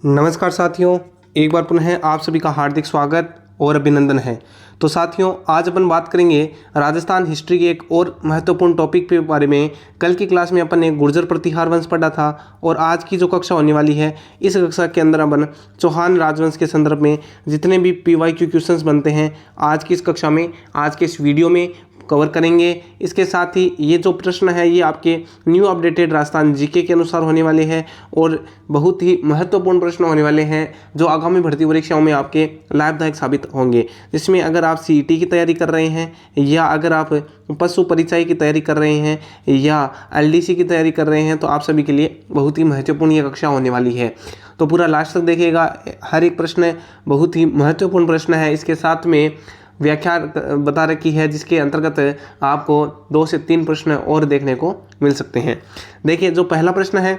नमस्कार साथियों, एक बार पुनः आप सभी का हार्दिक स्वागत और अभिनंदन है। तो साथियों, आज अपन बात करेंगे राजस्थान हिस्ट्री के एक और महत्वपूर्ण टॉपिक के बारे में। कल की क्लास में अपन ने गुर्जर प्रतिहार वंश पढ़ा था और आज की जो कक्षा होने वाली है, इस कक्षा के अंदर अपन चौहान राजवंश के संदर्भ में जितने भी PYQ क्वेश्चंस बनते हैं आज की इस कक्षा में, आज के इस वीडियो में कवर करेंगे। इसके साथ ही ये जो प्रश्न है ये आपके न्यू अपडेटेड राजस्थान जीके के अनुसार होने वाले हैं और बहुत ही महत्वपूर्ण प्रश्न होने वाले हैं जो आगामी भर्ती परीक्षाओं में आपके लाभदायक साबित होंगे। जिसमें अगर आप CET की तैयारी कर रहे हैं या अगर आप पशु परिचय की तैयारी कर रहे हैं या LDC की तैयारी कर रहे हैं तो आप सभी के लिए बहुत ही महत्वपूर्ण ये कक्षा होने वाली है। तो पूरा लास्ट तक देखिएगा, हर एक प्रश्न बहुत ही महत्वपूर्ण प्रश्न है। इसके साथ में व्याख्या बता रखी है जिसके अंतर्गत आपको 2 से 3 प्रश्न और देखने को मिल सकते हैं। देखिए, जो पहला प्रश्न है,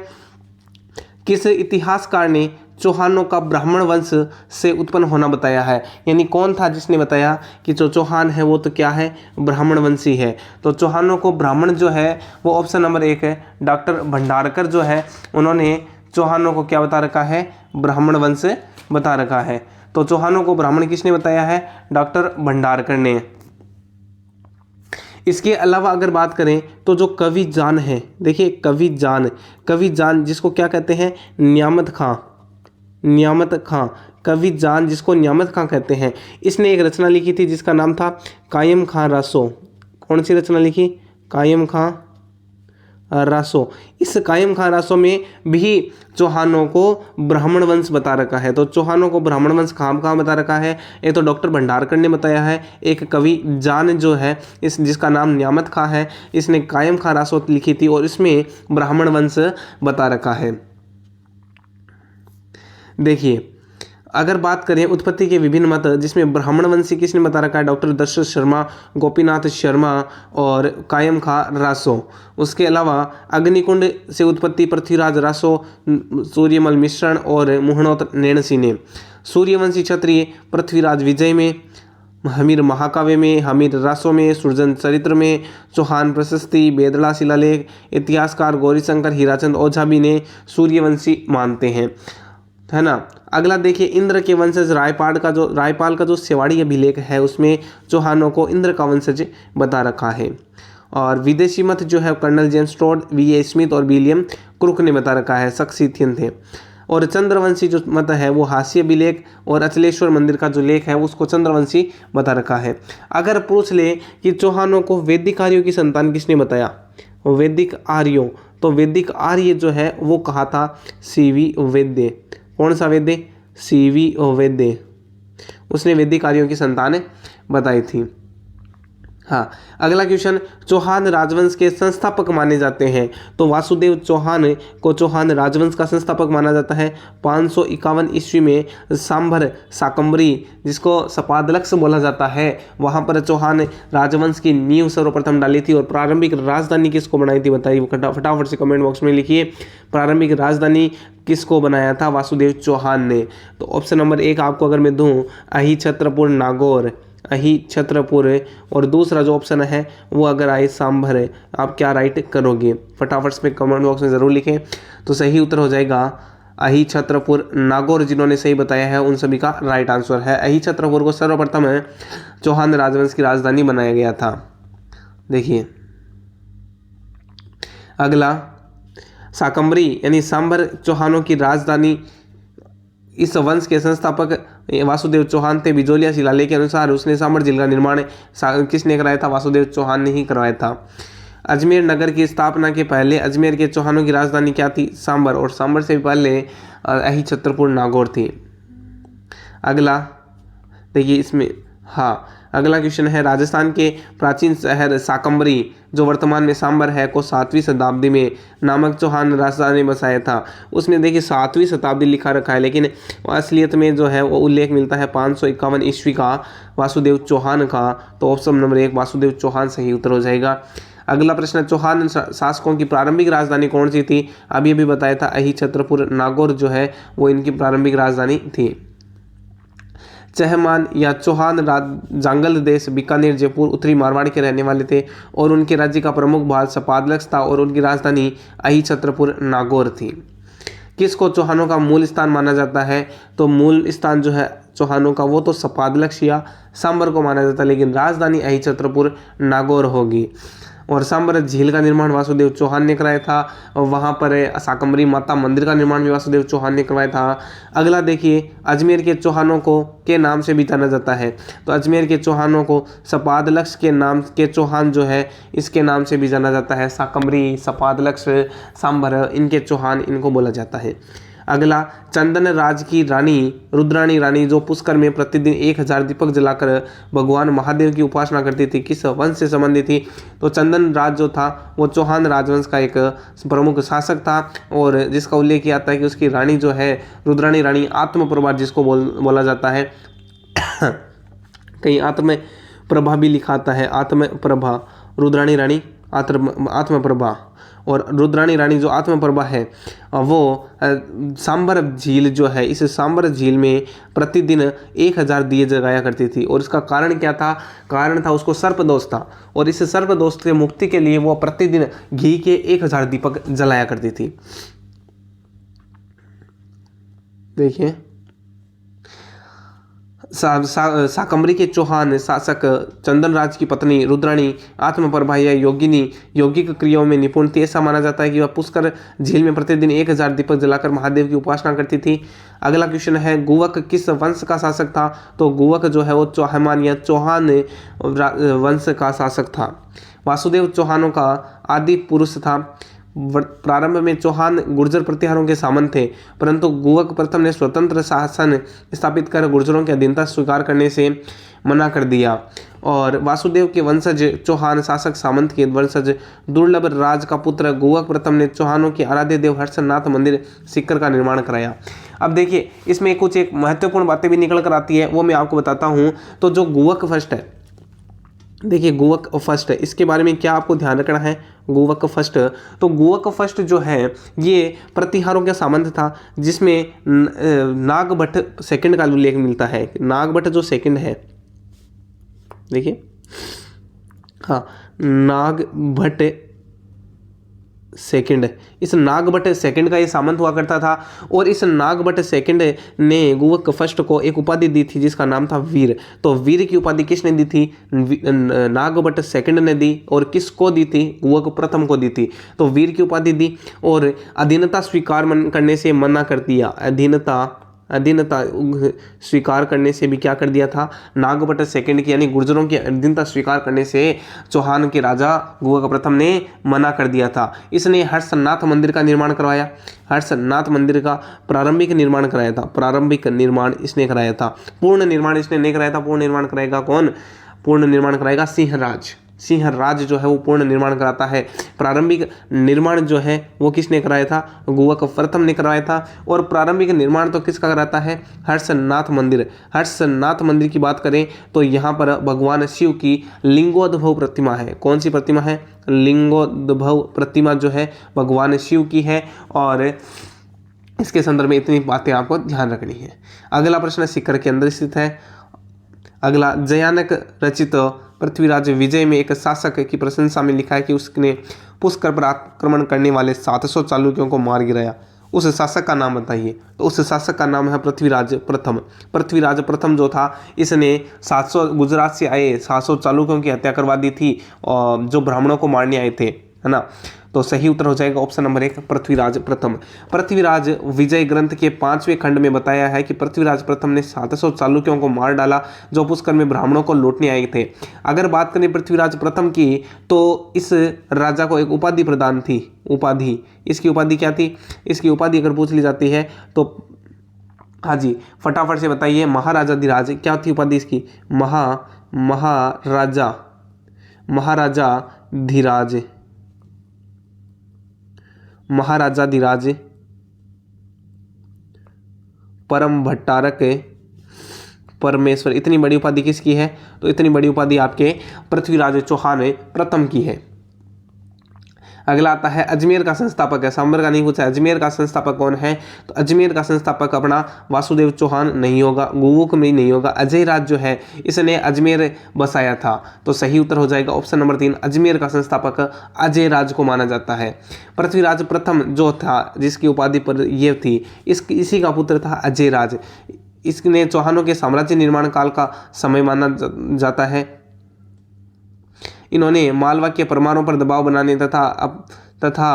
किस इतिहासकार ने चौहानों का ब्राह्मण वंश से उत्पन्न होना बताया है? यानी कौन था जिसने बताया कि जो चौहान है वो तो क्या है, ब्राह्मण वंशी है। तो चौहानों को ब्राह्मण जो है वो ऑप्शन नंबर 1 है। डॉक्टर भंडारकर जो है उन्होंने चौहानों को क्या बता रखा है, ब्राह्मण वंश बता रखा है। तो चौहानों को ब्राह्मण किसने बताया है? डॉक्टर भंडारकर ने। इसके अलावा अगर बात करें तो जो कवि जान है, देखिए कवि जान जिसको क्या कहते हैं, नियामत खां, कवि जान जिसको नियामत खां कहते हैं, इसने एक रचना लिखी थी जिसका नाम था कायम खां रासो। कौन सी रचना लिखी? कायम खां रासो। इस कायम खां रासो में भी चौहानों को ब्राह्मण वंश बता रखा है। तो चौहानों को ब्राह्मण वंश कहाँ बता रखा है? एक तो डॉक्टर भंडारकर ने बताया है, एक कवि जान जो है इस जिसका नाम नियामत खां है, इसने कायम खां रासो लिखी थी और इसमें ब्राह्मण वंश बता रखा है। देखिए, अगर बात करें उत्पत्ति के विभिन्न मत, जिसमें ब्राह्मण वंशी किसने बता रखा है? डॉक्टर दशरथ शर्मा, गोपीनाथ शर्मा और कायम खां रासो। उसके अलावा अग्निकुंड से उत्पत्ति पृथ्वीराज रासो, सूर्यमल मिश्रण और मुहणोत नैणसी ने। सूर्यवंशी क्षत्रिय पृथ्वीराज विजय में, हमीर महाकाव्य में, हमीर रासो में, सृजन चरित्र में, चौहान प्रशस्ति, बेदड़ा शिलालेख, इतिहासकार गौरीशंकर हीराचंद ओझा भी ने सूर्यवंशी मानते हैं, है ना। अगला देखिए, इंद्र के वंशज रायपाल का जो सेवाड़ी अभिलेख है उसमें चौहानों को इंद्र का वंशज बता रखा है। और विदेशी मत जो है colonel James Tod, VA Smith और विलियम क्रुक ने बता रखा है, सक्सीथियन थे। और चंद्रवंशी जो मत है वो हास्य अभिलेख और अचलेश्वर मंदिर का जो लेख है उसको चंद्रवंशी बता रखा है। अगर पूछ ले कि चौहानों को वैदिक आर्यों की संतान किसने बताया, वैदिक आर्यों, तो वैदिक आर्य जो है वो कहा था CV वैद्य। कौन सा वेद्य? CV वेद्य, उसने वैदिक आर्यों की संतान बताई थी। हाँ, अगला क्वेश्चन, चौहान राजवंश के संस्थापक माने जाते हैं। तो वासुदेव चौहान को चौहान राजवंश का संस्थापक माना जाता है। 551 ईस्वी में सांभर साकंबरी, जिसको सपादलक्ष बोला जाता है, वहाँ पर चौहान राजवंश की नींव सर्वप्रथम डाली थी। और प्रारंभिक राजधानी किसको बनाई थी बताइए, फटाफट से कमेंट बॉक्स में लिखिए। प्रारंभिक राजधानी किसको बनाया था? वासुदेव चौहान ने। तो ऑप्शन नंबर 1 आपको अगर मैं दूं, अही छत्रपुर नागौर, अही छत्रपुर। और दूसरा जो ऑप्शन है वो अगर आए सांभर, आप क्या राइट करोगे? फटाफट से कमेंट बॉक्स में ज़रूर लिखें। तो सही उत्तर हो जाएगा अही छत्रपुर नागौर। जिन्होंने सही बताया है उन सभी का राइट आंसर है। अही छत्रपुर को सर्वप्रथम चौहान राजवंश की राजधानी बनाया गया था। देखिए, अगला साकंबरी यानी सांभर चौहानों की राजधानी। इस वंश के संस्थापक वासुदेव चौहान थे। बिजोलिया शिलालेख के अनुसार उसने सांभर झील का निर्माण किसने कराया था? वासुदेव चौहान ने ही करवाया था। अजमेर नगर की स्थापना के पहले अजमेर के चौहानों की राजधानी क्या थी? सांभर। और सांभर से पहले अही छत्रपुर नागौर थी। अगला देखिए, इसमें हाँ, अगला क्वेश्चन है, राजस्थान के प्राचीन शहर साकंबरी जो वर्तमान में सांभर है को 7वीं शताब्दी में नामक चौहान राजा ने बसाया था। उसमें देखिए 7वीं शताब्दी लिखा रखा है, लेकिन असलियत में जो है वो उल्लेख मिलता है 551 ईस्वी का, वासुदेव चौहान का। तो ऑप्शन नंबर 1 वासुदेव चौहान सही उत्तर हो जाएगा। अगला प्रश्न, चौहान शासकों की प्रारंभिक राजधानी कौन सी थी? अभी बताया था अही छत्रपुर नागौर जो है वो इनकी प्रारंभिक राजधानी थी। चहमान या चौहान जांगल देश, बीकानेर, जयपुर, उत्तरी मारवाड़ के रहने वाले थे और उनके राज्य का प्रमुख भाग सपादलक्ष था और उनकी राजधानी अही छत्रपुर नागौर थी। किसको चौहानों का मूल स्थान माना जाता है? तो मूल स्थान जो है चौहानों का वो तो सपादलक्ष या सांबर को माना जाता है, लेकिन राजधानी अहिछत्रपुर नागौर होगी। और सांबर झील का निर्माण वासुदेव चौहान ने कराया था, और वहाँ पर शाकंभरी माता मंदिर का निर्माण भी वासुदेव चौहान ने करवाया था। अगला देखिए, अजमेर के चौहानों को के नाम से भी जाना जाता है। तो अजमेर के चौहानों को सपादलक्ष के नाम के चौहान जो है इसके नाम से भी जाना जाता है। शाकंभरी, सपादलक्ष, सांबर, इनके चौहान इनको बोला जाता है। अगला, चंदन राज की रानी रुद्राणी रानी जो पुष्कर में प्रतिदिन 1000 दीपक जलाकर भगवान महादेव की उपासना करती थी, किस वंश से संबंधित थी? तो चंदन राज जो था वो चौहान राजवंश का एक प्रमुख शासक था, और जिसका उल्लेख किया जाता है कि उसकी रानी जो है रुद्राणी रानी आत्मप्रभा जिसको बोला जाता है कहीं आत्मप्रभा भी लिखा आता है, आत्मप्रभा, रुद्राणी रानी आत्मप्रभा, और रुद्राणी रानी जो आत्मप्रभा है वो सांबर झील जो है, इस सांबर झील में प्रतिदिन 1000 दिए जलाया करती थी। और इसका कारण क्या था? कारण था उसको सर्पदोष था, और इस सर्पदोष से मुक्ति के लिए वो प्रतिदिन घी के 1000 दीपक जलाया करती थी। देखिए, शाकंभरी के चौहान शासक चंदन राज की पत्नी रुद्राणी आत्मप्रभा या योगिनी यौगिक क्रियाओं में निपुण थी। ऐसा माना जाता है कि वह पुष्कर झील में प्रतिदिन 1000 दीपक जलाकर महादेव की उपासना करती थी। अगला क्वेश्चन है, गुवक किस वंश का शासक था? तो गुवक जो है वो चौहान या चौहान वंश का शासक था। वासुदेव चौहानों का आदि पुरुष था। प्रारंभ में चौहान गुर्जर प्रतिहारों के सामंत थे, परंतु गुवक प्रथम ने स्वतंत्र शासन स्थापित कर गुर्जरों की अधीनता स्वीकार करने से मना कर दिया। और वासुदेव के वंशज चौहान शासक सामंत के वंशज दुर्लभ राज का पुत्र गुवक प्रथम ने चौहानों के आराध्य देव हर्षनाथ मंदिर सीकर का निर्माण कराया। अब देखिए, इसमें कुछ एक महत्वपूर्ण बातें भी निकल कर आती है, वो मैं आपको बताता हूँ। तो जो गुवक फर्स्ट है, देखिए गुवक फर्स्ट है, इसके बारे में क्या आपको ध्यान रखना है? गुवक फर्स्ट, तो गुवक फर्स्ट जो है ये प्रतिहारों का सामंत था, जिसमें नागभट्ट सेकंड का उल्लेख मिलता है। नागभट्ट जो सेकंड है, देखिए, हाँ, नागभट्ट सेकंड, इस नागभट्ट सेकंड का ये सामंत हुआ करता था। और इस नागभट्ट सेकंड ने गुवक फर्स्ट को एक उपाधि दी थी जिसका नाम था वीर। तो वीर की उपाधि किसने दी थी? नागभट्ट सेकंड ने दी। और किसको दी थी? गुवक प्रथम को दी थी। तो वीर की उपाधि दी और अधीनता स्वीकार करने से मना कर दिया। अधीनता स्वीकार करने से भी क्या कर दिया था? नागभट्ट सेकंड की यानी गुर्जरों की अधीनता स्वीकार करने से चौहान के राजा गुवक प्रथम ने मना कर दिया था। इसने हर्षनाथ मंदिर का निर्माण करवाया। हर्षनाथ मंदिर का प्रारंभिक निर्माण कराया था। प्रारंभिक निर्माण इसने कराया था, पूर्ण निर्माण इसने नहीं कराया था। पूर्ण निर्माण कराएगा कौन? पूर्ण निर्माण कराएगा सिंहराज। सिंहराज जो है वो पूर्ण निर्माण कराता है। प्रारंभिक निर्माण जो है वो किसने कराया था? गुवक प्रथम ने करवाया था। और प्रारंभिक निर्माण तो किसका कराता है? हर्षनाथ मंदिर। हर्षनाथ मंदिर की बात करें तो यहाँ पर भगवान शिव की लिंगोद्भव प्रतिमा है। कौन सी प्रतिमा है? लिंगोद्भव प्रतिमा जो है भगवान शिव की है। और इसके संदर्भ में इतनी बातें आपको ध्यान रखनी है। अगला प्रश्न सीकर के अंदर स्थित है। अगला, जयानक रचित पृथ्वीराज विजय में एक शासक की प्रशंसा में लिखा है कि उसने पुष्कर पर आक्रमण करने वाले 700 चालुक्यों को मार गिराया। उस शासक का नाम बताइए। तो उस शासक का नाम है पृथ्वीराज प्रथम। पृथ्वीराज प्रथम जो था इसने 700 गुजरात से आए 700 चालुक्यों की हत्या करवा दी थी, और जो ब्राह्मणों को मारने आए थे, है ना। तो सही उत्तर हो जाएगा ऑप्शन नंबर 1, पृथ्वीराज प्रथम। पृथ्वीराज विजय ग्रंथ के 5वें खंड में बताया है कि पृथ्वीराज प्रथम ने 700 चालुक्यों को मार डाला जो पुष्कर में ब्राह्मणों को लूटने आए थे। अगर बात करें पृथ्वीराज प्रथम की तो इस राजा को एक उपाधि प्रदान थी। उपाधि, इसकी उपाधि क्या थी? इसकी उपाधि अगर पूछ ली जाती है तो हाँ जी, फटाफट से बताइए। महाराजाधिराज। क्या थी उपाधि इसकी? महाराजाधिराज। महाराजाधिराज, परम भट्टारक, परमेश्वर। इतनी बड़ी उपाधि किसकी है? तो इतनी बड़ी उपाधि आपके पृथ्वीराज चौहान प्रथम की है। अगला आता है अजमेर का संस्थापक है, सांबर का नहीं पूछा, अजमेर का संस्थापक कौन है? तो अजमेर का संस्थापक अपना वासुदेव चौहान नहीं होगा, गुवुक में नहीं होगा, अजय राज जो है इसने अजमेर बसाया था। तो सही उत्तर हो जाएगा ऑप्शन नंबर 3, अजमेर का संस्थापक अजय राज को माना जाता है। पृथ्वीराज प्रथम जो था जिसकी उपाधि पर ये थी, इसी का पुत्र था अजय राज। इसने चौहानों के साम्राज्य निर्माण काल का समय माना जाता है। इन्होंने मालवा के परमाणु पर दबाव बनाने तथा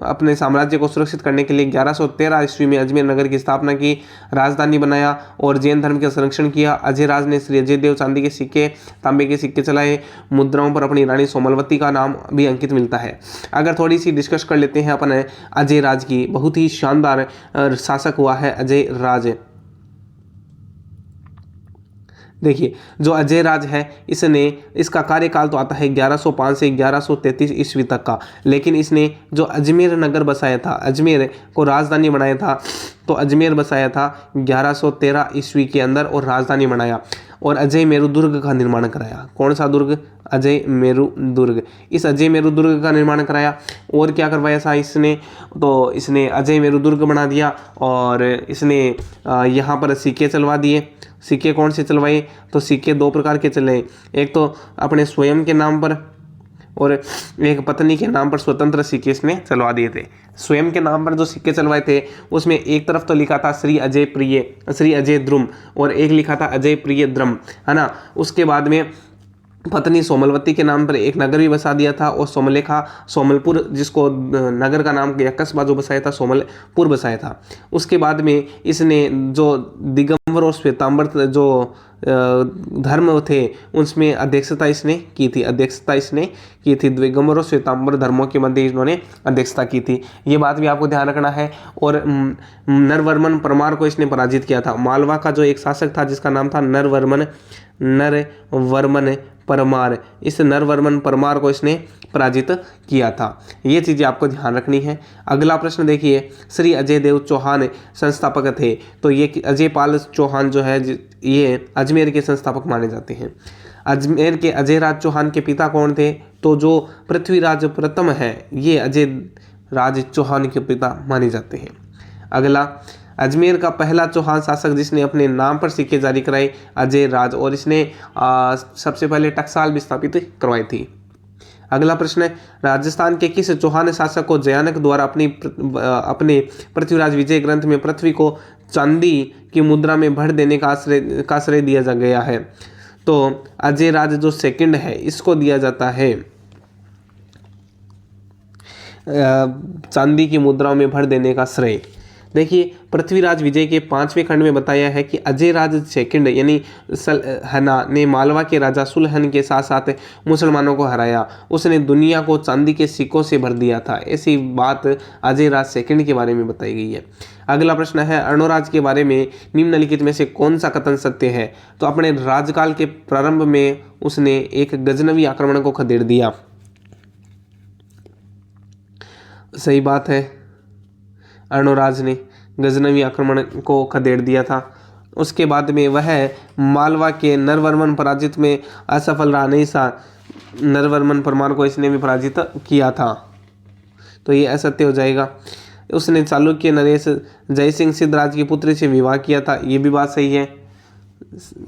अपने साम्राज्य को सुरक्षित करने के लिए 1113 ईस्वी में अजमेर नगर की स्थापना की, राजधानी बनाया और जैन धर्म का संरक्षण किया। अजय राज ने श्री अजय देव चांदी के सिक्के, तांबे के सिक्के चलाए। मुद्राओं पर अपनी रानी सोमलवती का नाम भी अंकित मिलता है। अगर थोड़ी सी डिस्कस कर लेते हैं अपन अजय राज की, बहुत ही शानदार शासक हुआ है अजय राज। देखिए जो अजय राज है इसका कार्यकाल तो आता है 1105 से 1133 ईस्वी तक का, लेकिन इसने जो अजमेर नगर बसाया था, अजमेर को राजधानी बनाया था, तो अजमेर बसाया था 1113 ईस्वी के अंदर और राजधानी बनाया और अजय मेरु दुर्ग का निर्माण कराया। कौन सा दुर्ग? अजय मेरु दुर्ग। इस अजय मेरु दुर्ग का निर्माण कराया और क्या करवाया था इसने? तो इसने अजय मेरु दुर्ग बना दिया और इसने यहाँ पर सिक्के चलवा दिए। सिक्के कौन से चलवाए? तो सिक्के दो प्रकार के चले, एक तो अपने स्वयं के नाम पर और एक पत्नी के नाम पर स्वतंत्र सिक्के इसने चलवा दिए थे। स्वयं के नाम पर जो सिक्के चलवाए थे उसमें एक तरफ तो लिखा था श्री अजय द्रुम और एक लिखा था अजय प्रिय द्रम, है ना। उसके बाद में पत्नी सोमलवती के नाम पर एक नगर भी बसा दिया था और सोमलपुर जिसको नगर का नाम या कस्बा जो बसाया था सोमलपुर बसाया था। उसके बाद में इसने जो दिगंबर और श्वेतांबर जो धर्म थे उसमें अध्यक्षता इसने की थी। दिगंबर और श्वेतांबर धर्मों के मध्य इन्होंने अध्यक्षता की थी, ये बात भी आपको ध्यान रखना है। और नरवर्मन परमार को इसने पराजित किया था। मालवा का जो एक शासक था जिसका नाम था नरवर्मन परमार, इस नरवर्मन परमार को इसने पराजित किया था। ये चीज़ें आपको ध्यान रखनी है। अगला प्रश्न देखिए, श्री अजय देव चौहान संस्थापक थे, तो ये अजय पाल चौहान जो है ये अजमेर के संस्थापक माने जाते हैं। अजमेर के अजय राज चौहान के पिता कौन थे? तो जो पृथ्वीराज प्रथम है ये अजय राज चौहान के पिता माने जाते हैं। अगला, अजमेर का पहला चौहान शासक जिसने अपने नाम पर सिक्के जारी कराए अजय राज, और इसने सबसे पहले टकसाल भी स्थापित करवाई थी। अगला प्रश्न है, राजस्थान के किस चौहान शासक को जयानक द्वारा अपने पृथ्वीराज विजय ग्रंथ में पृथ्वी को चांदी की मुद्रा में भर देने का आश्रय दिया जा गया है? तो अजय राज जो सेकंड है इसको दिया जाता है चांदी की मुद्राओं में भर देने का श्रेय। देखिए पृथ्वीराज विजय के 5वें खंड में बताया है कि अजय राज सेकंड यानी सलहना ने मालवा के राजा सुलहन के साथ साथ मुसलमानों को हराया। उसने दुनिया को चांदी के सिक्कों से भर दिया था। ऐसी बात अजय राज सेकंड के बारे में बताई गई है। अगला प्रश्न है, अर्णोराज के बारे में निम्नलिखित में से कौन सा कथन सत्य है? तो अपने राजकाल के प्रारंभ में उसने एक गजनवी आक्रमण को खदेड़ दिया। सही बात है, अर्णोराज ने गजनवी आक्रमण को खदेड़ दिया था। उसके बाद में वह मालवा के नरवर्मन पराजित में असफल रहा नहीं सा, नरवर्मन परमार को इसने भी पराजित किया था, तो ये असत्य हो जाएगा। उसने चालुक्य नरेश जयसिंह सिद्धराज की पुत्री से विवाह किया था, ये भी बात सही है।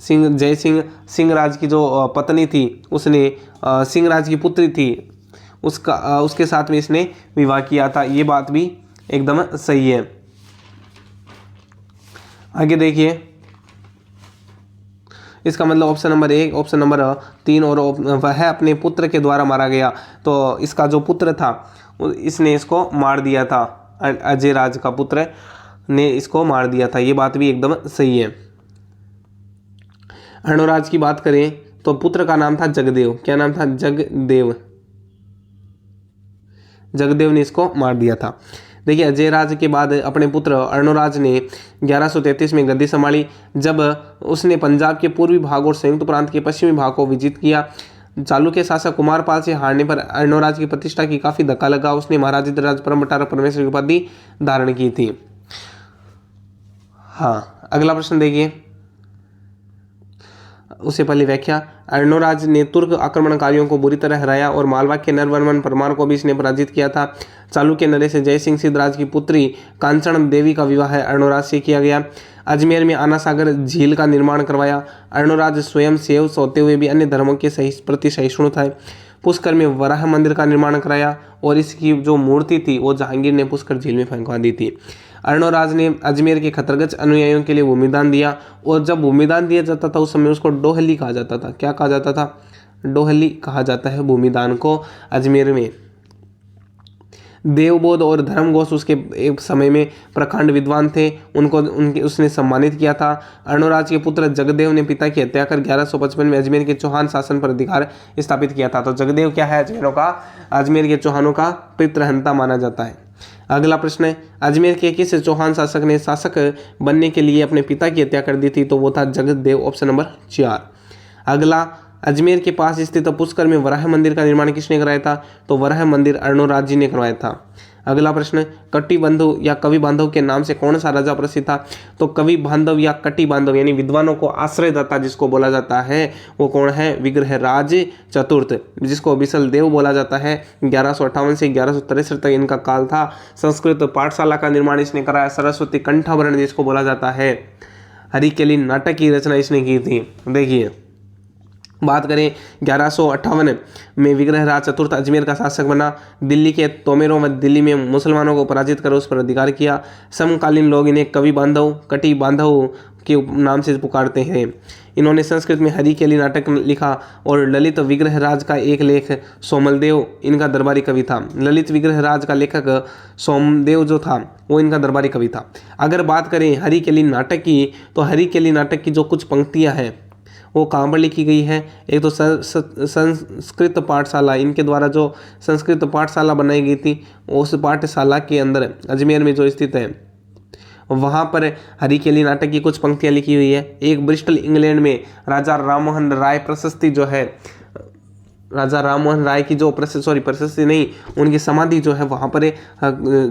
सिंह राज की जो पत्नी थी उसने सिंह राज की पुत्री थी उसके साथ में इसने विवाह किया था, ये बात भी एकदम सही है। आगे देखिए, इसका मतलब ऑप्शन नंबर 1, ऑप्शन नंबर 3 और वह अपने पुत्र के द्वारा मारा गया। तो इसका जो पुत्र था इसने इसको मार दिया था, अजय राज का पुत्र ने इसको मार दिया था, ये बात भी एकदम सही है। अर्णोराज की बात करें तो पुत्र का नाम था जगदेव। क्या नाम था? जगदेव ने इसको मार दिया था। देखिए अजय राज के बाद अपने पुत्र अर्णोराज ने 1133 में गद्दी संभाली। जब उसने पंजाब के पूर्वी भाग और संयुक्त प्रांत के पश्चिमी भाग को विजित किया, चालुक्य शासक कुमारपाल से हारने पर अर्णोराज की प्रतिष्ठा की काफी धक्का लगा। उसने महाराजाधिराज परमबटार परमेश्वर की उपाधि धारण की थी। हाँ, अगला प्रश्न देखिए, उससे पहले व्याख्या। अर्णोराज ने तुर्क आक्रमणकारियों को बुरी तरह हराया और मालवा के नरवर्मन परमार को भी इसने पराजित किया था। चालुक्य नरेश जय सिंह सिद्धराज की पुत्री कांचन देवी का विवाह अर्णोराज से किया गया। अजमेर में आना सागर झील का निर्माण करवाया। अर्णोराज स्वयं सेव सोते हुए भी अन्य धर्मों के प्रति सहिष्णु था। पुष्कर में वराह मंदिर का निर्माण कराया और इसकी जो मूर्ति थी वो जहांगीर ने पुष्कर झील में फेंकवा दी थी। अर्णोराज ने अजमेर के खतरगच अनुयायियों के लिए भूमिदान दिया और जब भूमिदान दिया जाता था उस समय उसको डोहली कहा जाता था। क्या कहा जाता था? डोहली कहा जाता है भूमिदान को अजमेर में। देवबोध और धर्मघोष उसके एक समय में प्रखंड विद्वान थे, उसने सम्मानित किया था। अर्णोराज के पुत्र जगदेव ने पिता की हत्या कर 1155 में अजमेर के चौहान शासन पर अधिकार स्थापित किया था। तो जगदेव क्या है? अजमेर के चौहानों का पितृहंता माना जाता है। अगला प्रश्न है, अजमेर के किस चौहान शासक ने शासक बनने के लिए अपने पिता की हत्या कर दी थी? तो वो था जगदेव, ऑप्शन नंबर 4। अगला, अजमेर के पास स्थित पुष्कर में वराह मंदिर का निर्माण किसने कराया था? तो वराह मंदिर अर्णोराज जी ने करवाया था। अगला प्रश्न, कटी बांधव या कवि बांधव के नाम से कौन सा राजा प्रसिद्ध था? तो कवि बांधव या कटी बांधव यानी विद्वानों को आश्रयदाता जिसको बोला जाता है वो कौन है? विग्रहराज चतुर्थ, जिसको बिसल देव बोला जाता है। 1158 से 1163 तक इनका काल था। संस्कृत पाठशाला का निर्माण इसने कराया। सरस्वती कंठाभरण जिसको बोला जाता है। हरिकेली नाटक की रचना इसने की थी। देखिए, बात करें 1158 में विग्रहराज चतुर्थ अजमेर का शासक बना। दिल्ली के तोमेरों में दिल्ली में मुसलमानों को पराजित कर उस पर अधिकार किया। समकालीन लोग इन्हें कवि बांधव, कटी बांधव के नाम से पुकारते हैं। इन्होंने संस्कृत में हरिकेली नाटक लिखा और ललित विग्रहराज का एक लेख सोमलदेव इनका दरबारी कवि था। ललित विग्रहराज का लेखक सोमदेव जो था वो इनका दरबारी कवि था। अगर बात करें हरिकेली नाटक की, तो हरिकेली नाटक की जो कुछ पंक्तियां हैं वो कहाँ पर लिखी गई है? एक तो संस्कृत पाठशाला, इनके द्वारा जो संस्कृत पाठशाला बनाई गई थी उस पाठशाला के अंदर अजमेर में जो स्थित है वहाँ पर हरिकेली नाटक की कुछ पंक्तियाँ लिखी हुई है। एक ब्रिस्टल इंग्लैंड में राजा राममोहन राय प्रशस्ति जो है, राजा राममोहन राय की जो प्रशस्ति नहीं, उनकी समाधि जो है वहाँ पर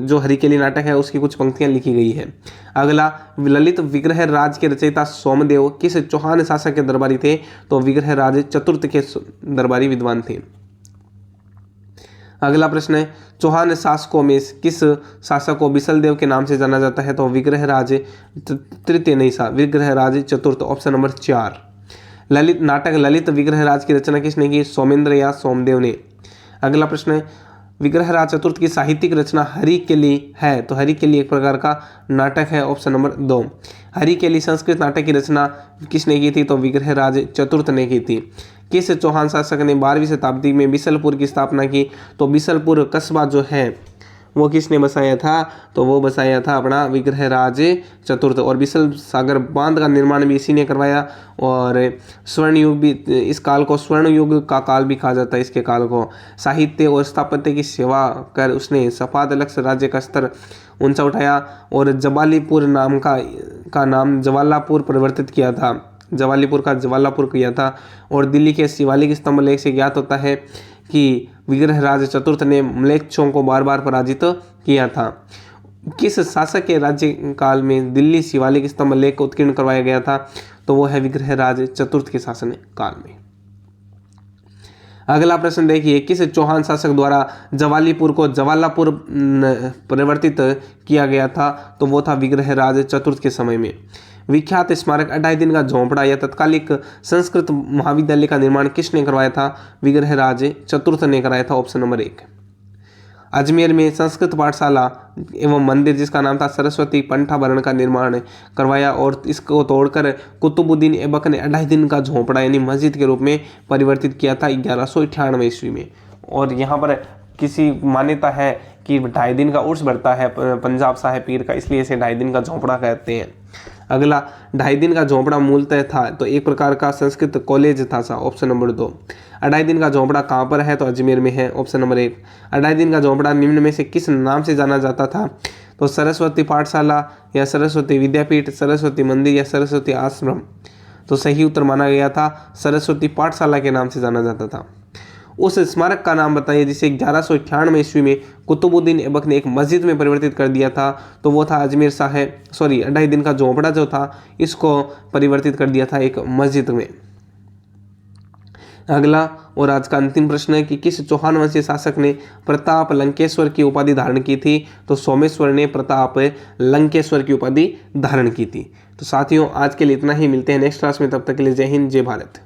जो हरिकेली नाटक है उसकी कुछ पंक्तियाँ लिखी गई है। अगला, ललित विग्रहराज के रचयिता सोमदेव किस चौहान शासक के दरबारी थे? तो विग्रहराज चतुर्थ के दरबारी विद्वान थे। अगला प्रश्न है, चौहान शासकों में किस शासक को बिसल देव के नाम से जाना जाता है? तो विग्रहराज तृतीय नहीं सा विग्रहराज चतुर्थ, ऑप्शन नंबर 4। ललित नाटक ललित विग्रहराज की रचना किसने की? सोमेंद्र या सोमदेव ने। अगला प्रश्न है, विग्रहराज चतुर्थ की साहित्यिक रचना हरिकेली है। तो हरिकेली एक प्रकार का नाटक है, ऑप्शन नंबर 2। हरिकेली संस्कृत नाटक की रचना किसने की थी? तो विग्रहराज चतुर्थ ने की थी। किस चौहान शासक ने 12वीं शताब्दी में बिसलपुर की स्थापना की? तो बिसलपुर कस्बा जो है वो किसने बसाया था? तो वो बसाया था अपना विग्रहराज चतुर्थ। और बिसल सागर बांध का निर्माण भी इसी ने करवाया। और स्वर्ण युग भी, इस काल को स्वर्ण युग का काल भी कहा जाता है। इसके काल को साहित्य और स्थापत्य की सेवा कर उसने सफाद लक्ष्य राज्य का स्तर ऊंचा उठाया और जवालीपुर नाम का नाम जवालापुर परिवर्तित किया था। जवालीपुर का जवालापुर किया था। और दिल्ली के शिवालिक स्तंभ लेख से ज्ञात होता है कि विग्रहराज चतुर्थ ने म्लेच्छों को बार बार पराजित किया था। किस शासक के राज्य काल में दिल्ली शिवालिक स्तंभ लेख को उत्कीर्ण करवाया गया था? तो वो है विग्रहराज चतुर्थ के शासन काल में। अगला प्रश्न देखिए, किस चौहान शासक द्वारा जवालीपुर को जवालापुर परिवर्तित किया गया था? तो वो था विग्रहराज चतुर्थ के समय में। विख्यात स्मारक 28 दिन का झोंपड़ा या तत्कालिक संस्कृत महाविद्यालय का निर्माण किसने करवाया था? विग्रहराज चतुर्थ ने कराया था, ऑप्शन नंबर 1। अजमेर में संस्कृत पाठशाला एवं मंदिर जिसका नाम था सरस्वती पंठाभरण का निर्माण करवाया और इसको तोड़कर कुतुबुद्दीन ऐबक ने 28 दिन का झोंपड़ा यानी मस्जिद के रूप में परिवर्तित किया था 1198 ईस्वी में। और यहाँ पर किसी मान्यता है कि 2.5 दिन का उर्स बढ़ता है पंजाब साहिब पीर का, इसलिए इसे 2.5 दिन का झोंपड़ा कहते हैं। अगला, 2.5 दिन का झोंपड़ा मूलतः था तो एक प्रकार का संस्कृत कॉलेज था सा, ऑप्शन नंबर 2। 2.5 दिन का झोंपड़ा कहाँ पर है? तो अजमेर में है, ऑप्शन नंबर 1। 2.5 दिन का झोंपड़ा निम्न में से किस नाम से जाना जाता था? तो सरस्वती पाठशाला या सरस्वती विद्यापीठ, सरस्वती मंदिर या सरस्वती आश्रम। तो सही उत्तर माना गया था सरस्वती पाठशाला के नाम से जाना जाता था। उस स्मारक का नाम बताइए जिसे 1198 ईस्वी में कुतुबुद्दीन ऐबक ने एक मस्जिद में परिवर्तित कर दिया था। तो वो था अजमेर साहिब 2.5 दिन का झोंपड़ा जो था इसको परिवर्तित कर दिया था एक मस्जिद में। अगला और आज का अंतिम प्रश्न है कि किस चौहान वंशीय शासक ने प्रताप लंकेश्वर की उपाधि धारण की थी? तो सोमेश्वर ने प्रताप लंकेश्वर की उपाधि धारण की थी। तो साथियों आज के लिए इतना ही, मिलते हैं नेक्स्ट क्लास में, तब तक के लिए जय हिंद जय भारत।